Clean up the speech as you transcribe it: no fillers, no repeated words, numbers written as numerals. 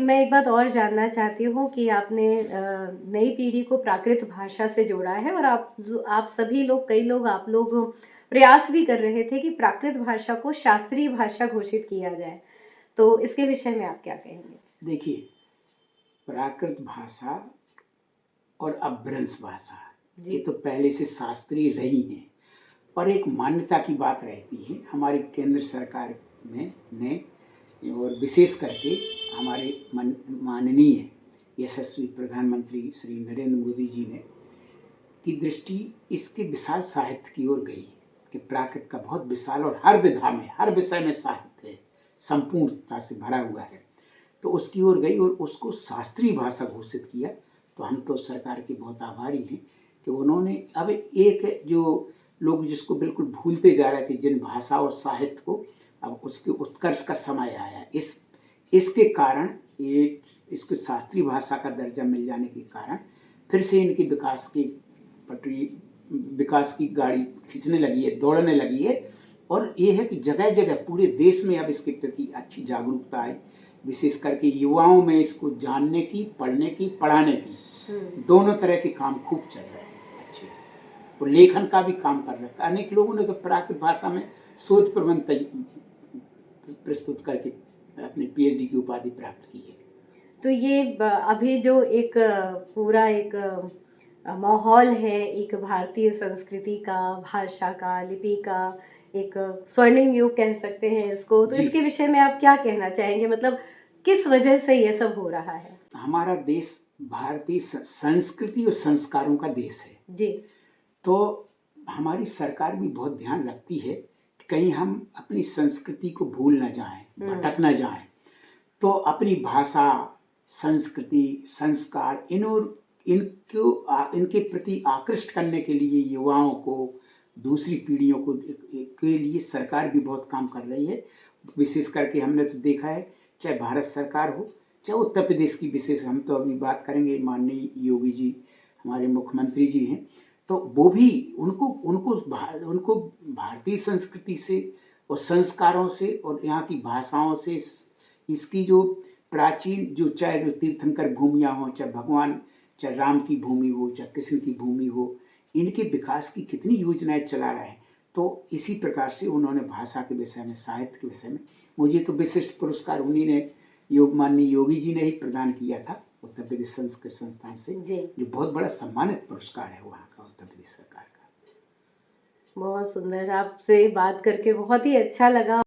मैं एक बात और जानना चाहती हूँ कि आपने नई पीढ़ी को प्राकृत भाषा से जोड़ा है और आप सभी लोग, कई लोग, आप लोग प्रयास भी कर रहे थे कि प्राकृत भाषा को शास्त्रीय भाषा घोषित किया जाए। तो इसके विषय में आप क्या कहेंगे? देखिए, प्राकृत भाषा और अपभ्रंश भाषा ये तो पहले से शास्त्रीय रही हैं, पर एक मान्यता की बात रहती है हमारी केंद्र सरकार में ने और विशेष करके हमारे माननीय यशस्वी प्रधानमंत्री श्री नरेंद्र मोदी जी ने की दृष्टि इसके विशाल साहित्य की ओर गई कि प्राकृत का बहुत विशाल और हर विधा में, हर विषय में साहित्य है, संपूर्णता से भरा हुआ है, तो उसकी ओर गई और उसको शास्त्रीय भाषा घोषित किया। तो हम तो सरकार के बहुत आभारी हैं कि उन्होंने अब एक जो लोग जिसको बिल्कुल भूलते जा रहे थे, जिन भाषा और साहित्य को, अब उसके उत्कर्ष का समय आया। इसके कारण ये इसको शास्त्रीय भाषा का दर्जा मिल जाने के कारण फिर से इनकी विकास की गाड़ी खींचने लगी है, दौड़ने लगी है। और ये है कि जगह जगह पूरे देश में अब इसके प्रति अच्छी जागरूकता है, विशेष करके युवाओं में इसको जानने की, पढ़ने की, पढ़ाने की, दोनों तरह के काम खूब चल रहे हैं अच्छे। और लेखन का भी काम कर रहे हैं। अनेक लोगों ने तो प्राकृत भाषा में शोध प्रबंध प्रस्तुत करके अपनी पीएचडी की उपाधि प्राप्त की है। तो ये अभी जो एक पूरा एक माहौल है, एक भारतीय संस्कृति का, भाषा का, लिपि का, एक स्वर्णिम युग कह सकते हैं इसको, तो इसके विषय में आप क्या कहना चाहेंगे? मतलब किस वजह से ये सब हो रहा है? हमारा देश भारतीय संस्कृति और संस्कारों का देश है जी। तो हमारी सरकार भी बहुत ध्यान रखती है कि कहीं हम अपनी संस्कृति को भूल न जाएं, भटक न जाएं। तो अपनी भाषा, संस्कृति, संस्कार इनके प्रति आकृष्ट करने के लिए युवाओं को, दूसरी पीढ़ियों को के लिए सरकार भी बहुत काम कर रही है। विशेष करके हमने तो देखा है, चाहे भारत सरकार हो, चाहे उत्तर प्रदेश की, विशेष हम तो अभी बात करेंगे, माननीय योगी जी हमारे मुख्यमंत्री जी हैं, तो वो भी उनको भारतीय संस्कृति से और संस्कारों से और यहाँ की भाषाओं से, इसकी जो प्राचीन जो चाहे जो तीर्थंकर भूमियाँ हों, चाहे भगवान, चाहे राम की भूमि हो, चाहे कृष्ण की भूमि हो, इनके विकास की कितनी योजनाएं चला रहे हैं। तो इसी प्रकार से उन्होंने भाषा के विषय में, साहित्य के विषय में, मुझे तो विशिष्ट पुरस्कार उन्हीं ने, माननीय योगी जी ने ही प्रदान किया था उत्तर प्रदेश संस्कृत संस्थान से, जो बहुत बड़ा सम्मानित पुरस्कार है वहाँ का, उत्तर प्रदेश सरकार का। बहुत सुंदर, आपसे बात करके बहुत ही अच्छा लगा।